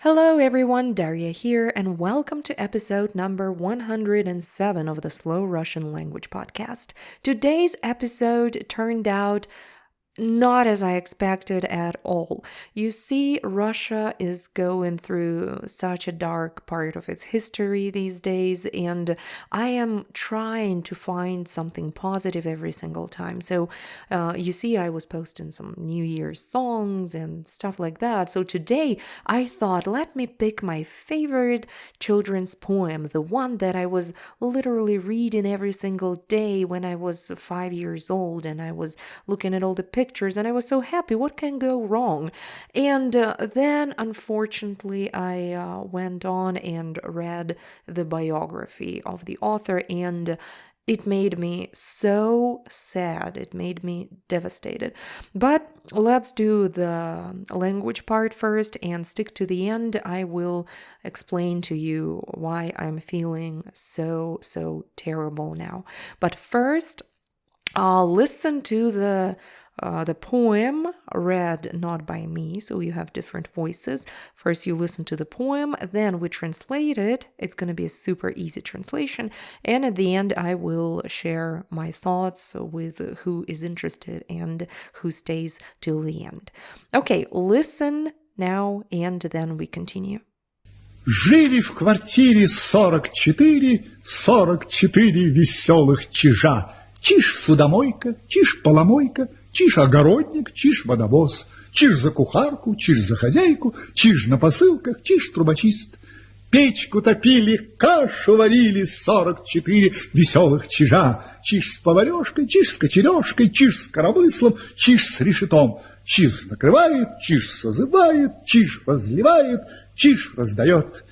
Hello everyone, Daria here, and welcome to episode number 107 of the Slow Russian Language Podcast. Today's episode turned out not as I expected at all. You see, Russia is going through such a dark part of its history these days, and I am trying to find something positive every single time. So, you see, I was posting some New Year's songs and stuff like that. So today, I thought, let me pick my favorite children's poem, the one that I was literally reading every single day when I was 5 years old, and I was looking at all the pictures and I was so happy. What can go wrong? And then, unfortunately, I went on and read the biography of the author, and it made me so sad. It made me devastated. But let's do the language part first and stick to the end. I will explain to you why I'm feeling so terrible now. But first, listen to the poem read not by me, so you have different voices. First you listen to the poem, then we translate it. It's going to be a super easy translation, and at the end I will share my thoughts with who is interested and who stays till the end. Okay, listen now and then we continue. Жили в квартире 44 веселых чижа. Чиж-судомойка, чиж-поломойка, Чиж-огородник, Чиж-водовоз, Чиж за кухарку, Чиж за хозяйку, Чиж на посылках, Чиж-трубочист. Печку топили, кашу варили 44 веселых чижа. Чиж с поварешкой, Чиж с кочережкой, Чиж с коромыслом, Чиж с решетом. Чиж накрывает, Чиж созывает, Чиж разливает, Чиж раздает.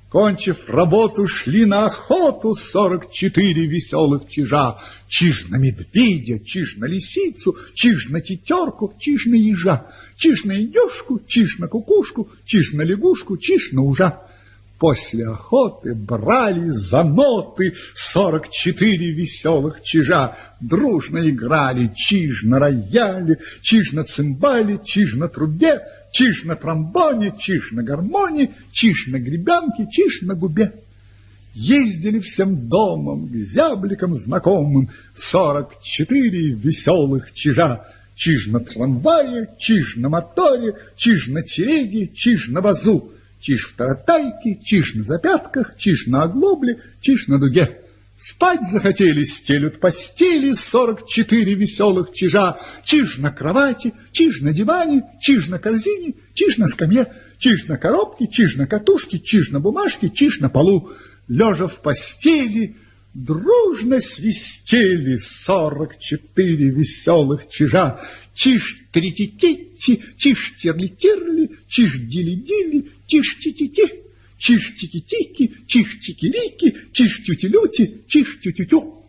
Кончив работу, шли на охоту 44 веселых чижа. Чиж на медведя, чиж на лисицу, чиж на тетерку, чиж на ежа, чиж на индюшку, чиж на кукушку, чиж на лягушку, чиж на ужа. После охоты брали за ноты 44 веселых чижа. Дружно играли чиж на рояле, чиж на цимбале, чиж на трубе, чиж на тромбоне, чиж на гармоне, чиж на гребенке, чиж на губе. Ездили всем домом к зябликам знакомым 44 веселых чижа. Чиж на трамвае, чиж на моторе, чиж на телеге, чиж на вазу. Чиж в таратайке, чиж на запятках, чиж на оглобле, чиж на дуге. Спать захотели, стелют постели 44 веселых чижа. Чиж на кровати, чиж на диване, чиж на корзине, чиж на скамье, чиж на коробке, чиж на катушке, чиж на бумажке, чиж на полу. Лежа в постели, дружно свистели 44 веселых чижа. Чиж-трити-тити, чиж-тирли-тирли, чиж-дили-дили, чиж-тити-ти, чиж-тики-тики, чиж-тики-рики, чиж-тюти-люти, чиж-тю-тю-тю.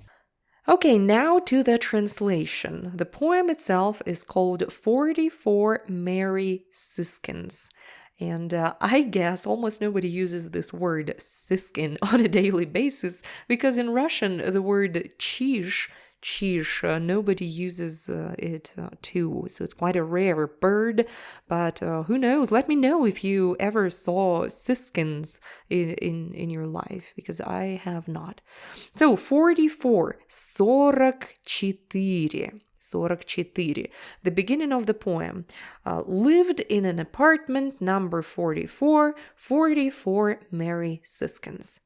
Okay, now to the translation. The poem itself is called 44 Merry Siskins. And I guess almost nobody uses this word siskin on a daily basis because in Russian the word chij, nobody uses it too. So it's quite a rare bird, but who knows? Let me know if you ever saw siskins in your life, because I have not. So 44, 44. 44. The beginning of the poem. Lived in an apartment number 44, 44 Merry Siskins.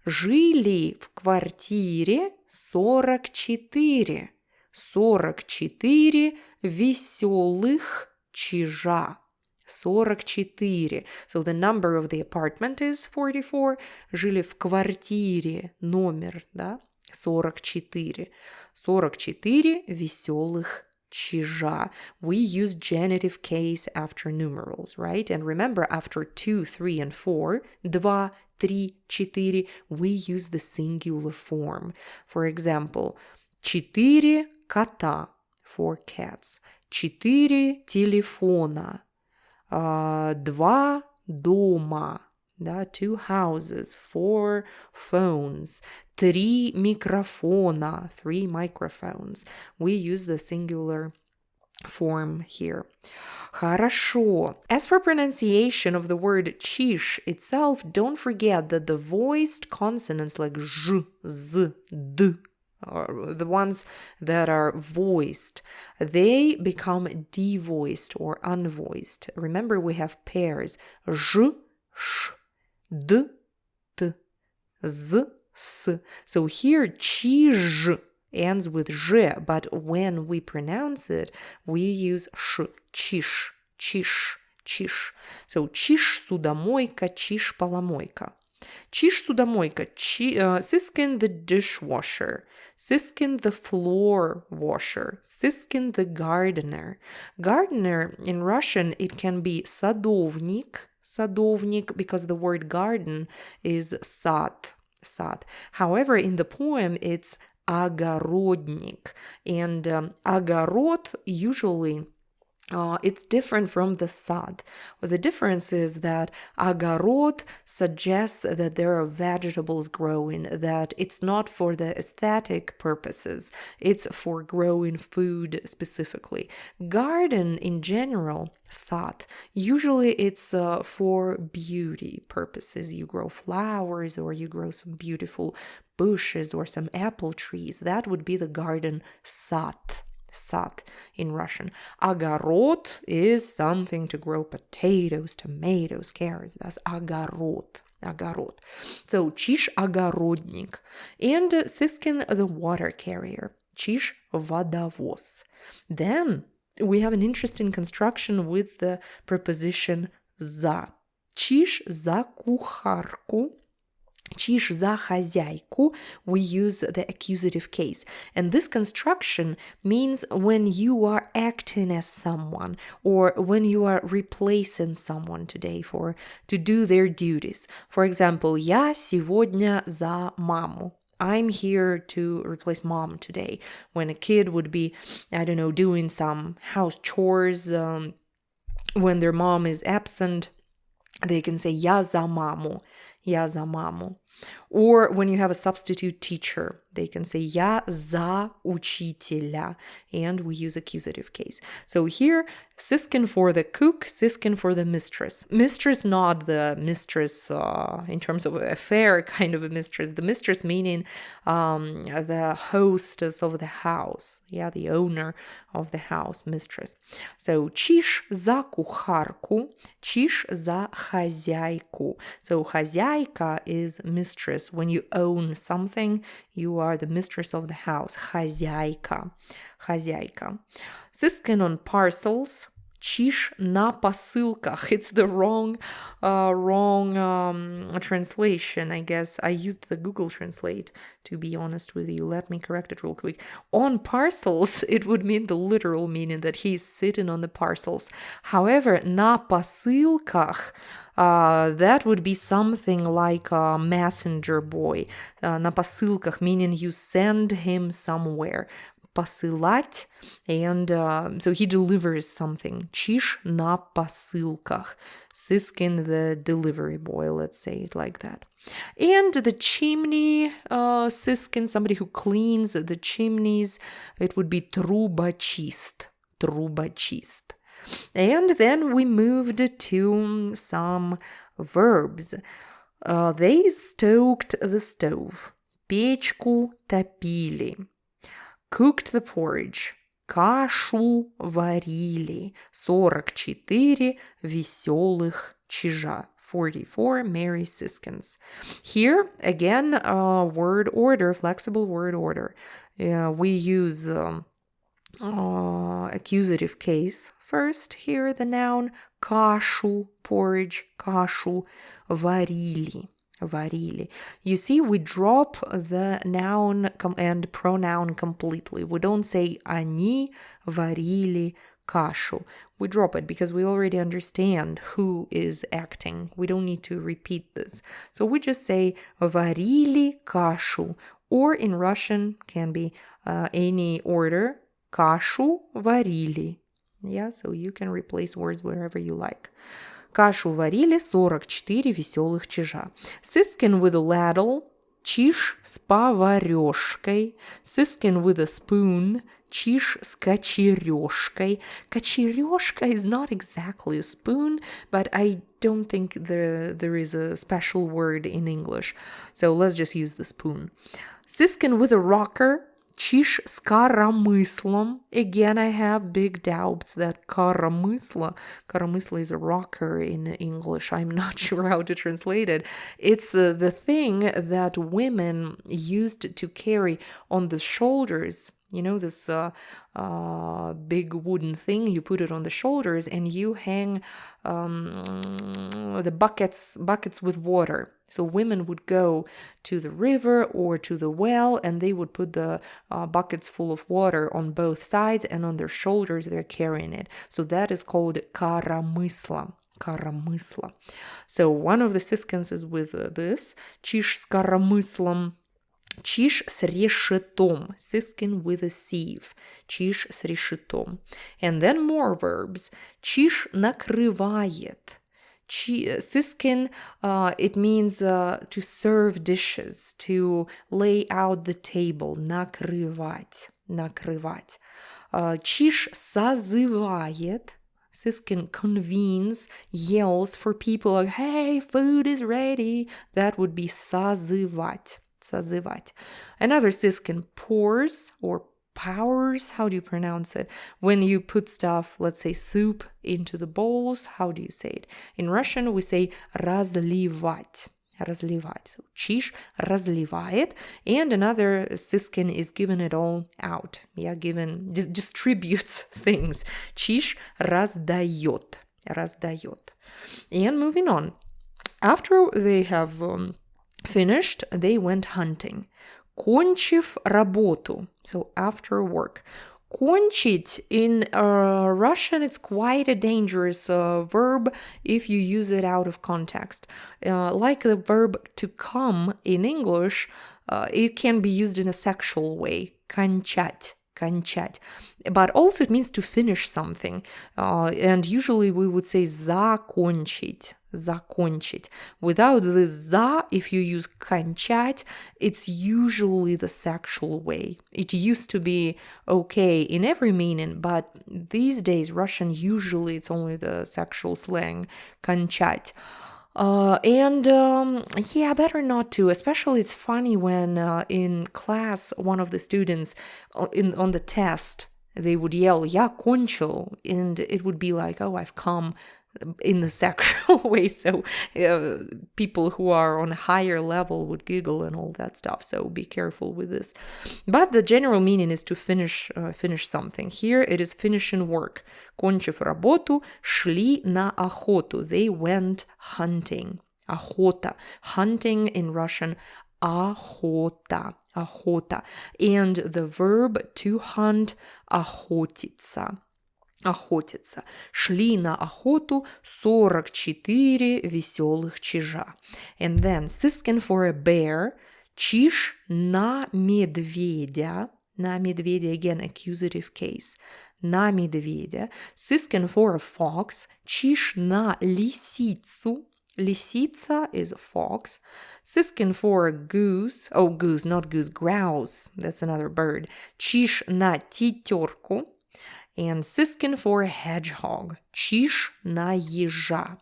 Жили в квартире 44, 44 веселых чижа. 44. So the number of the apartment is 44. Жили в квартире, номер, да, 44. 44 веселых чижа. We use genitive case after numerals, right? And remember, after 2, 3, and 4, 2, 3, 4, we use the singular form. For example, 4 кота, 4 cats. 4 телефона, 2 дома, да, 2 houses, 4 phones, 3 микрофона, 3 microphones. We use the singular form here. Хорошо. As for pronunciation of the word чиж itself, don't forget that the voiced consonants like ж, з, д, or the ones that are voiced, they become devoiced or unvoiced. Remember, we have pairs. Ж, ш, д, т, з, с. So here, чиж ends with zh, but when we pronounce it, we use sh, чиж, чиж, чиж. So чиж-судомойка, чиж-поломойка. Чиж-судомойка, Siskin the dishwasher, Siskin the floor washer, Siskin the gardener. Gardener, in Russian, it can be садовник, because the word garden is сад. However, in the poem, it's огородник. And огород usually it's different from the sad. Well, the difference is that огород suggests that there are vegetables growing, that it's not for the aesthetic purposes, it's for growing food specifically. Garden in general, sad, usually it's for beauty purposes. You grow flowers or you grow some beautiful bushes or some apple trees. That would be the garden sad in Russian. Огород is something to grow potatoes, tomatoes, carrots. That's огород. So Чиж-огородник. And Siskin the water carrier. Чиж-водовоз. Then we have an interesting construction with the preposition за. Чиж за кухарку. Чиж за хозяйку, we use the accusative case. And this construction means when you are acting as someone or when you are replacing someone today to do their duties. For example, я сегодня за маму. I'm here to replace mom today. When a kid would be, doing some house chores, when their mom is absent, they can say я за маму. Or when you have a substitute teacher, they can say я за учителя, and we use accusative case. So here, Siskin for the cook, Siskin for the mistress. Mistress, not the mistress in terms of affair kind of a mistress. The mistress meaning the hostess of the house. Yeah, the owner of the house, mistress. So чиж за кухарку, чиж за хозяйку. So хозяйка is mistress. When you own something, you are the mistress of the house. Хозяйка. Siskin on parcels. Чиж на посылках. It's the wrong translation, I guess. I used the Google Translate, to be honest with you. Let me correct it real quick. On parcels, it would mean the literal meaning that he's sitting on the parcels. However, на посылках, that would be something like a messenger boy. На посылках, meaning you send him somewhere. Посылать, and so he delivers something. Чиж на посылках. Siskin the delivery boy, let's say it like that. And the chimney, Siskin, somebody who cleans the chimneys, it would be трубочист. And then we moved to some verbs. They stoked the stove. Печку топили. Cooked the porridge. Кашу варили. 44 веселых чижа. 44 Merry Siskins. Here, again, word order, flexible word order. We use accusative case first. Here, the noun. Кашу, porridge, кашу варили. You see, we drop the noun and pronoun completely. We don't say они варили кашу. We drop it because we already understand who is acting. We don't need to repeat this. So we just say варили кашу. Or in Russian, can be any order. Кашу варили. Yeah, so you can replace words wherever you like. Кашу варили 44 веселых чижа. Siskin with a ladle, чиж с поварешкой. Siskin with a spoon, чиж с кочережкой. Кочережка is not exactly a spoon, but I don't think there is a special word in English. So let's just use the spoon. Siskin with a rocker. Чиж с коромыслом. Again, I have big doubts that коромысло is a rocker in English. I'm not sure how to translate it. It's the thing that women used to carry on the shoulders. You know, this big wooden thing, you put it on the shoulders and you hang the buckets with water. So women would go to the river or to the well and they would put the buckets full of water on both sides, and on their shoulders they're carrying it. So that is called коромысло. Коромысло. So one of the Siskins is with this. Чиж с коромыслом. Чиж с решетом. Siskin with a sieve. Чиж с решетом. And then more verbs. Чиж накрывает. Siskin, it means to serve dishes, to lay out the table. Накрывать. Накрывать. Чиж созывает. Siskin convenes, yells for people like, hey, food is ready. That would be созывать. Созывать. Another Siskin, pours or powers. How do you pronounce it? When you put stuff, let's say soup, into the bowls, how do you say it? In Russian, we say разливать. Разливать. So чиж разливает. And another Siskin is giving it all out. Yeah, distributes things. Чиж раздает. Раздает. And moving on. After they have finished, they went hunting. Кончив работу. So after work. Кончить in Russian, it's quite a dangerous verb if you use it out of context. Like the verb to come in English, it can be used in a sexual way. Кончать. Кончать. But also it means to finish something. And usually we would say закончить. Закончить. Without the za, if you use кончать, it's usually the sexual way. It used to be okay in every meaning, but these days Russian usually it's only the sexual slang. Кончать. Yeah, better not to. Especially it's funny when in class one of the students on the test they would yell "Я кончил," and it would be like, "Oh, I've come," in the sexual way. So people who are on a higher level would giggle and all that stuff. So be careful with this. But the general meaning is to finish something. Here it is finishing work. Кончив работу, шли на охоту. They went hunting. Охота. Hunting in Russian, охота. Охота. And the verb to hunt, охотиться. Охотиться. Шли на охоту 44 веселых чижа. And then Siskin for a bear. Чиж на медведя. На медведя, again, accusative case. На медведя. Siskin for a fox. Чиж на лисицу. Лисица is a fox. Siskin for a goose. Oh, goose, not goose, grouse. That's another bird. Чиж на тетерку. And Siskin for a hedgehog. Чиж на ежа.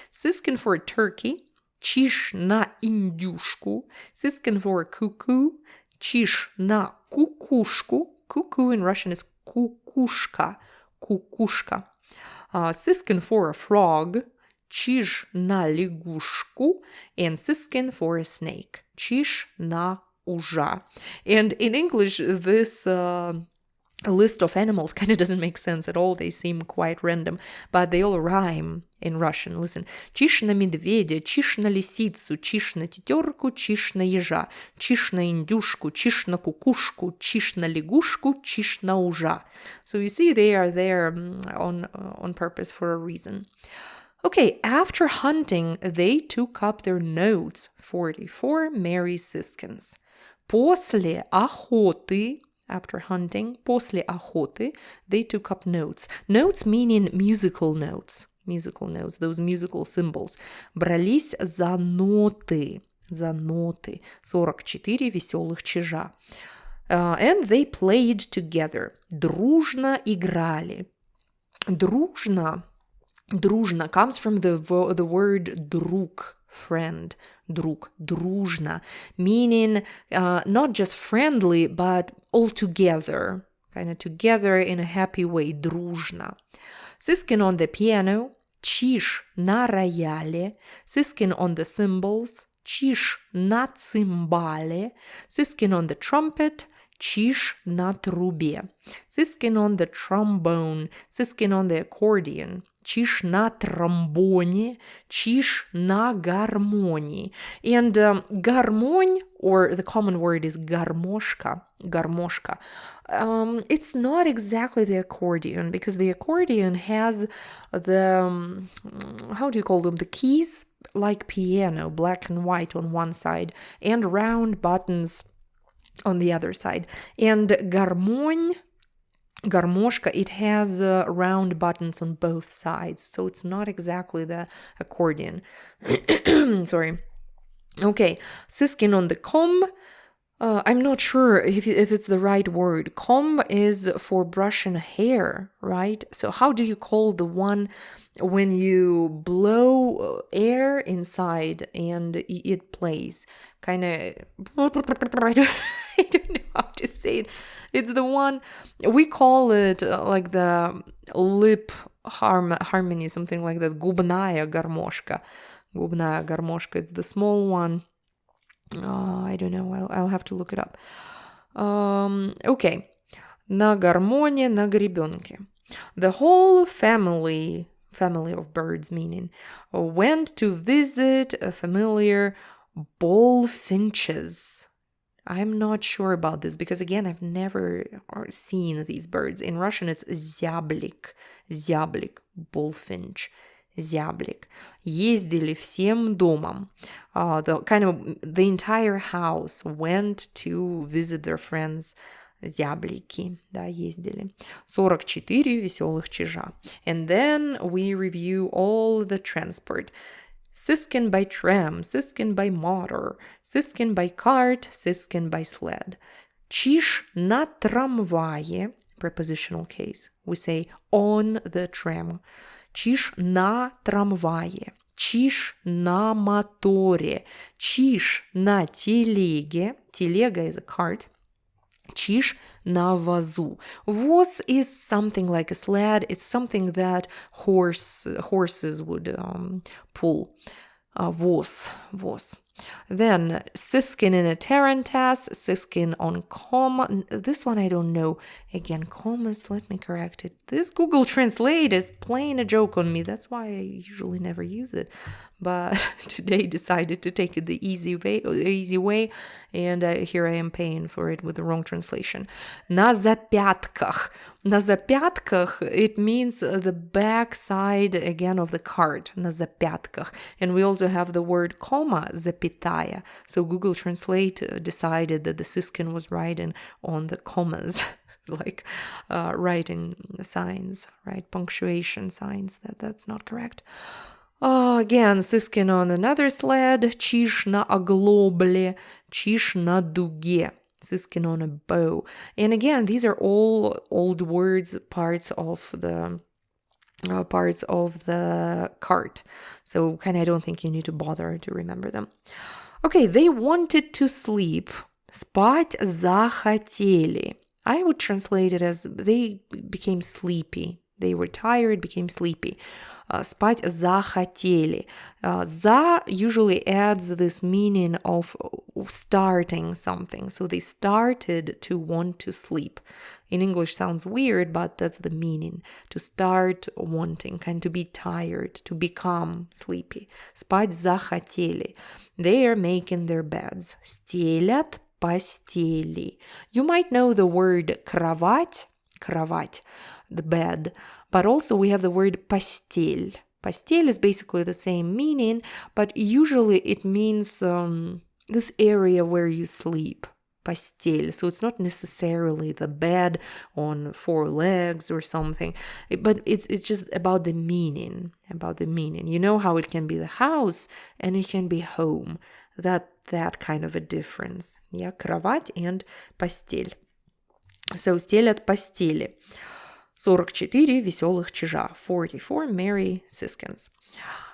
Siskin for a turkey. Чиж на индюшку. Siskin for a cuckoo. Чиж на кукушку. Cuckoo in Russian is кукушка. Кукушка. Siskin for a frog. Чиж на лягушку. And Siskin for a snake. Чиж на ужа. And in English, this a list of animals kind of doesn't make sense at all. They seem quite random, but they all rhyme in Russian. Listen. Чиж на медведя, чиж на лисицу, чиж на тетерку, чиж на ежа, чиж на индюшку, чиж на кукушку, чиж на лягушку, чиж на ужа. So you see, they are there on purpose for a reason. Okay, after hunting, they took up their notes. 44 Merry Siskins. После охоты, after hunting, после охоты, they took up notes. Notes meaning musical notes. Musical notes, those musical symbols. Брались за ноты. За ноты. 44 веселых чижа. And they played together. Дружно играли. Дружно comes from the word друг, friend. Друг, дружно, meaning not just friendly, but all together, kind of together in a happy way, дружно. Siskin on the piano, Чиж на рояле, Siskin on the cymbals, Чиж на цимбале, Siskin on the trumpet, Чиж на трубе, Siskin on the trombone, Siskin on the accordion, Чиж на тромбоне, Чиж на гармонии. And гармонь, or the common word is гармошка, гармошка. It's not exactly the accordion, because the accordion has the, how do you call them, the keys, like piano, black and white on one side, and round buttons on the other side. And гармонь, гармошка, it has round buttons on both sides, so it's not exactly the accordion. Sorry. Okay, Siskin on the comb. I'm not sure if it's the right word. Comb is for brushing hair, right? So how do you call the one when you blow air inside and it plays? Kind of, I don't know how to say it. It's the one, we call it like the lip harmony, something like that. Губная гармошка. Губная гармошка. It's the small one. I don't know. I'll have to look it up. Okay. На гармоне, на гребенке. The whole family of birds, meaning, went to visit a familiar bullfinches. I'm not sure about this because, again, I've never seen these birds. In Russian, it's зяблик, bullfinch, зяблик. Ездили всем домом. The entire house went to visit their friends. Зяблики, да, ездили. 44 веселых чижа. And then we review all the transport. Siskin by tram, Siskin by motor, Siskin by cart, Siskin by sled. Чиж на трамвае, prepositional case. We say on the tram. Чиж на трамвае. Чиж на моторе. Чиж на телеге. Телега is a cart. Чиж на вазу. Воз is something like a sled. It's something that horses would pull. Воз. Then Siskin in a tarantass, Siskin on comma. This one I don't know. Again, commas, let me correct it. This Google Translate is playing a joke on me. That's why I usually never use it. But today decided to take it the easy way, and here I am paying for it with the wrong translation. На запятках. На запятках, it means the back side, again, of the cart. На запятках. And we also have the word comma, запятая. So Google Translate decided that the Siskin was writing on the commas, like writing signs, right? Punctuation signs. That's not correct. Again, Siskin on another sled, Чиж на оглобле, Чиж на дуге, Siskin on a bow. And again, these are all old words, parts of the cart. So kind of I don't think you need to bother to remember them. Okay, they wanted to sleep. Спать захотели. I would translate it as they became sleepy. They were tired, became sleepy. Спать захотели. За usually adds this meaning of starting something. So they started to want to sleep. In English sounds weird, but that's the meaning. To start wanting, kind to be tired, to become sleepy. Спать захотели. They are making their beds. Стелят постели. You might know the word кровать, the bed, but also we have the word постель. Постель is basically the same meaning, but usually it means this area where you sleep. Постель. So it's not necessarily the bed on 4 legs or something, but it's just about the meaning. You know how it can be the house and it can be home. That kind of a difference. Yeah, кровать and постель. So, стелят постели. 44 веселых чижа. 44 Merry Siskins.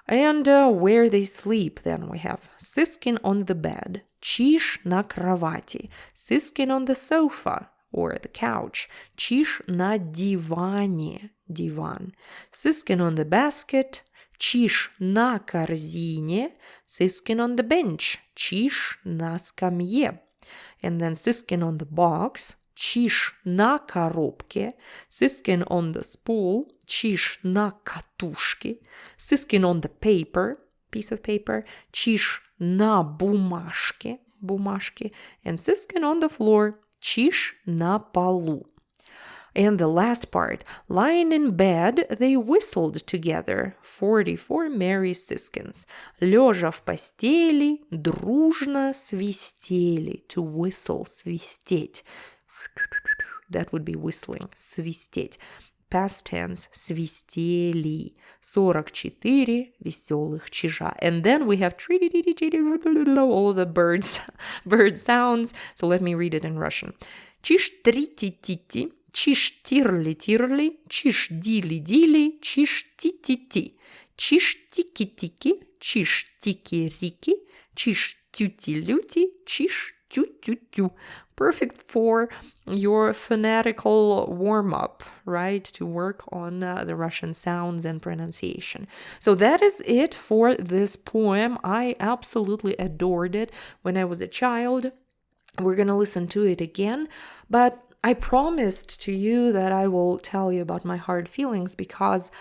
And where they sleep, then we have Siskin on the bed, Чиж на кровати, Siskin on the sofa or the couch, Чиж на диване, диван, Siskin on the basket, Чиж на корзине, Siskin on the bench, Чиж на скамье, and then Siskin on the box, Чиж на коробке, Siskin on the spool, Чиж на катушке, Siskin on the paper, piece of paper, Чиж на бумажке, бумажке, and Siskin on the floor, Чиж на полу. And the last part, lying in bed, they whistled together. 44 Merry Siskins. Лежа в постели, дружно свистели. To whistle, свистеть. That would be whistling, свистеть. Past tense, свистели. 44 веселых чижа. And then we have трити-тити, all the bird sounds. So let me read it in Russian. Чиж-трити-тити, чиж-тирли-тирли, чиж-дили-дили, чиж-тити-тити, чиж-тики-тики, чиж-тики-рики, чиж-тюти-люти, чиж-тю-тю-тю. Perfect for your phonetical warm-up, right? To work on the Russian sounds and pronunciation. So that is it for this poem. I absolutely adored it when I was a child. We're going to listen to it again, but I promised to you that I will tell you about my hard feelings because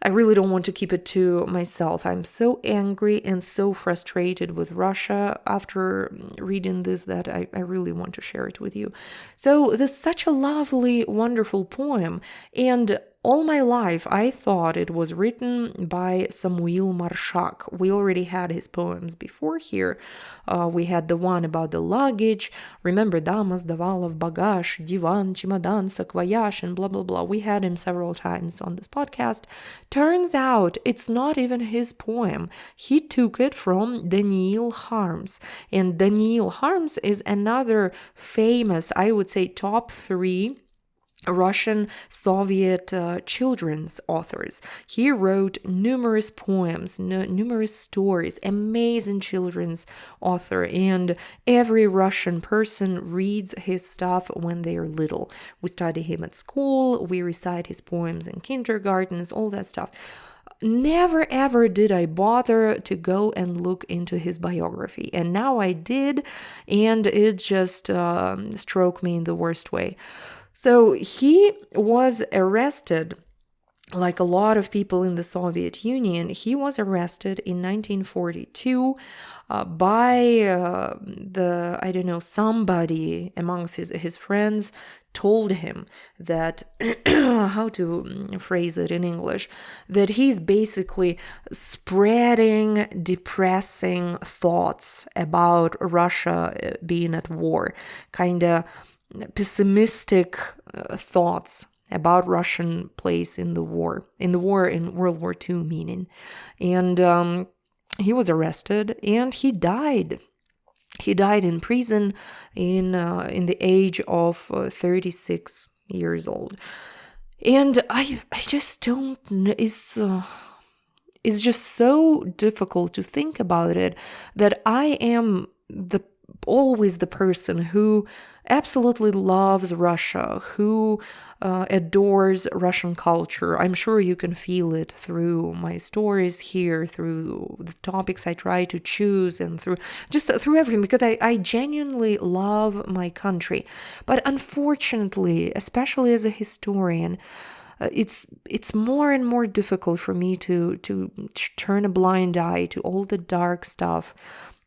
I really don't want to keep it to myself. I'm so angry and so frustrated with Russia after reading this that I really want to share it with you. So this is such a lovely, wonderful poem. And all my life, I thought it was written by Samuil Marshak. We already had his poems before here. We had the one about the luggage. Remember, dama сдавала в багаж, диван, чемодан, саквояж, and blah, blah, blah. We had him several times on this podcast. Turns out it's not even his poem. He took it from Daniil Kharms. And Daniil Kharms is another famous, I would say, top 3 Russian Soviet children's authors. He wrote numerous poems, numerous stories, amazing children's author, and every Russian person reads his stuff when they are little. We study him at school, we recite his poems in kindergartens, all that stuff. Never ever did I bother to go and look into his biography, and now I did, and it just struck me in the worst way. So he was arrested, like a lot of people in the Soviet Union. He was arrested in 1942 by somebody among his friends told him that, how to phrase it in English, that he's basically spreading depressing thoughts about Russia being at war, kind of pessimistic thoughts about Russian place in World War II, meaning. And he was arrested and he died. He died in prison in the age of 36 years old. And I just don't, it's just so difficult to think about it that I am always the person who absolutely loves Russia, who adores Russian culture. I'm sure you can feel it through my stories here, through the topics I try to choose, and through everything, because I genuinely love my country. But unfortunately, especially as a historian, it's more and more difficult for me to turn a blind eye to all the dark stuff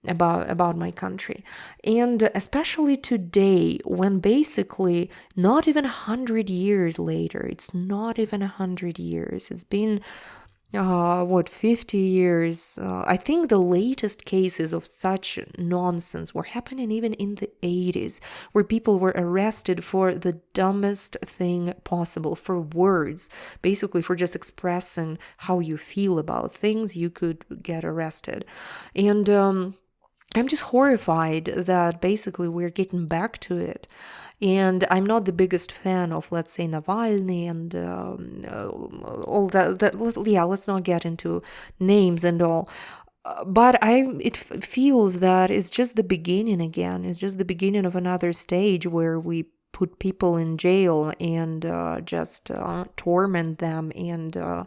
about my country. And especially today, when basically not even 100 years later, it's not even 100 years, it's been 50 years. I think the latest cases of such nonsense were happening even in the 80s, where people were arrested for the dumbest thing possible, for words, basically for just expressing how you feel about things, you could get arrested. And I'm just horrified that basically we're getting back to it. And I'm not the biggest fan of, let's say, Navalny and all that. Yeah, let's not get into names and all. But it feels that it's just the beginning again. It's just the beginning of another stage where we put people in jail and just torment them, and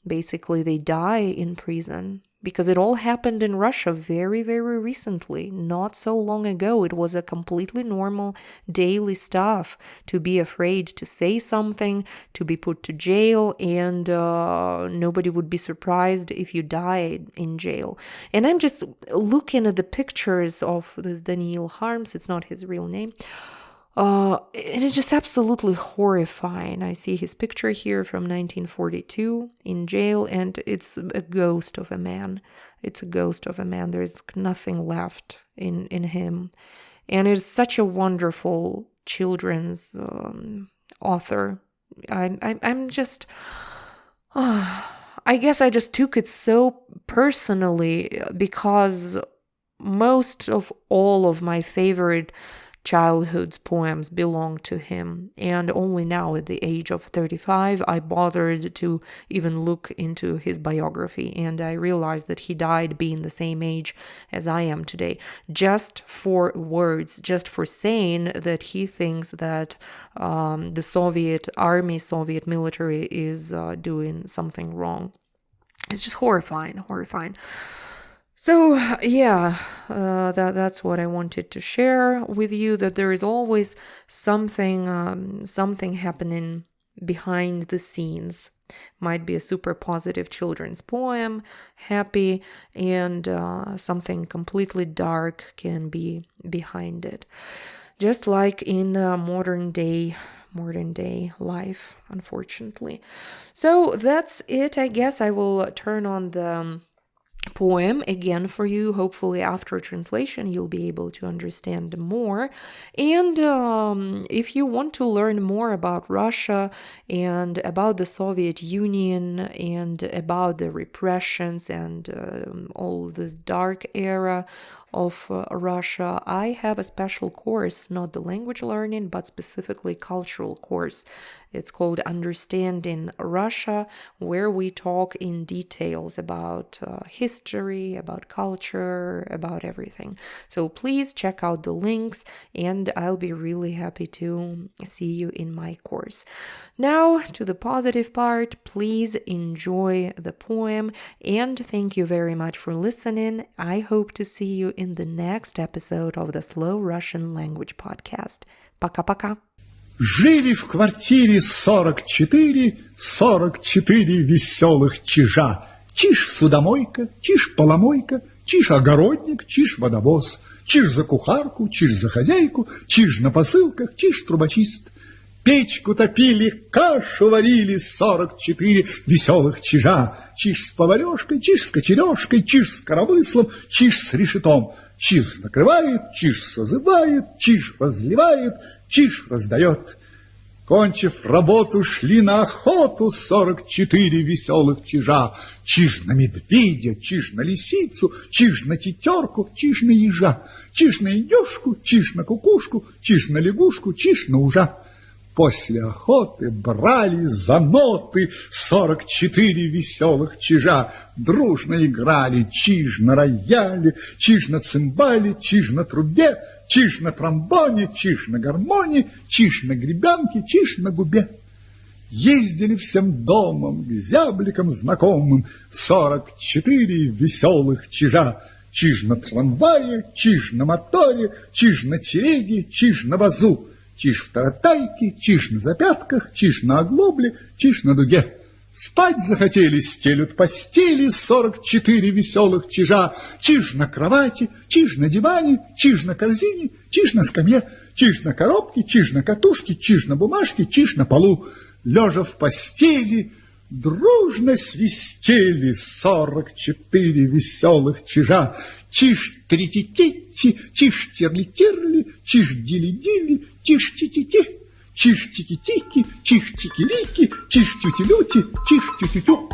basically they die in prison. Because it all happened in Russia very, very recently, not so long ago. It was a completely normal daily stuff to be afraid to say something, to be put to jail, and nobody would be surprised if you died in jail. And I'm just looking at the pictures of this Daniil Kharms. It's not his real name. And it's just absolutely horrifying. I see his picture here from 1942 in jail, and it's a ghost of a man. It's a ghost of a man. There's nothing left in him. And it's such a wonderful children's author. I'm just... I guess I just took it so personally because most of all of my favorite childhood's poems belong to him, and only now at the age of 35 I bothered to even look into his biography, and I realized that he died being the same age as I am today, just for words, just for saying that he thinks that the Soviet army, Soviet military is doing something wrong. It's just horrifying. So, yeah, that's what I wanted to share with you, that there is always something happening behind the scenes. Might be a super positive children's poem, happy, and something completely dark can be behind it. Just like in modern day life, unfortunately. So that's it, I guess. I will turn on the poem again for you. Hopefully after translation you'll be able to understand more. And if you want to learn more about Russia and about the Soviet Union and about the repressions and all this dark era of Russia, I have a special course, not the language learning, but specifically cultural course. It's called Understanding Russia, where we talk in details about history, about culture, about everything. So please check out the links, and I'll be really happy to see you in my course. Now, to the positive part, please enjoy the poem, and thank you very much for listening. I hope to see you in the next episode of the Slow Russian Language Podcast. Пока-пока. Жили в квартире 44 веселых чижа. Чиж-судомойка, чиж-поломойка, чиж-огородник, чиж-водовоз, чиж за кухарку, чиж за хозяйку, чиж на посылках, чиж-трубочист. Печку топили, кашу варили 44 веселых чижа. Чиж с поварешкой, чиж с кочережкой, чиж с коромыслом, чиж с решетом. Чиж накрывает, чиж созывает, чиж разливает, чиж раздает. Кончив работу, шли на охоту 44 веселых чижа. Чиж на медведя, чиж на лисицу, чиж на тетерку, чиж на ежа. Чиж на индюшку, чиж на кукушку, чиж на лягушку, чиж на ужа. После охоты брали за ноты 44 веселых чижа. Дружно играли чиж на рояле, чиж на цимбале, чиж на трубе, чиж на тромбоне, чиж на гармоне, чиж на гребенке, чиж на губе. Ездили всем домом к зябликам знакомым 44 веселых чижа. Чиж на трамвае, чиж на моторе, чиж на телеге, чиж на вазу. Чиж в таратайке, чиж на запятках, чиж на оглобле, чиж на дуге. Спать захотели, стелют постели 44 веселых чижа. Чиж на кровати, чиж на диване, чиж на корзине, чиж на скамье, чиж на коробке, чиж на катушке, чиж на бумажке, чиж на полу. Лежа в постели, дружно свистели 44 веселых чижа. Чиж-трити-тити, чиж-тирли-тирли, чиж-дили-дили, чиж-тити-ти, чиж-тики-тики, чиж-тики-рики, чиж-тюти-люти, чиж-тюти-тю.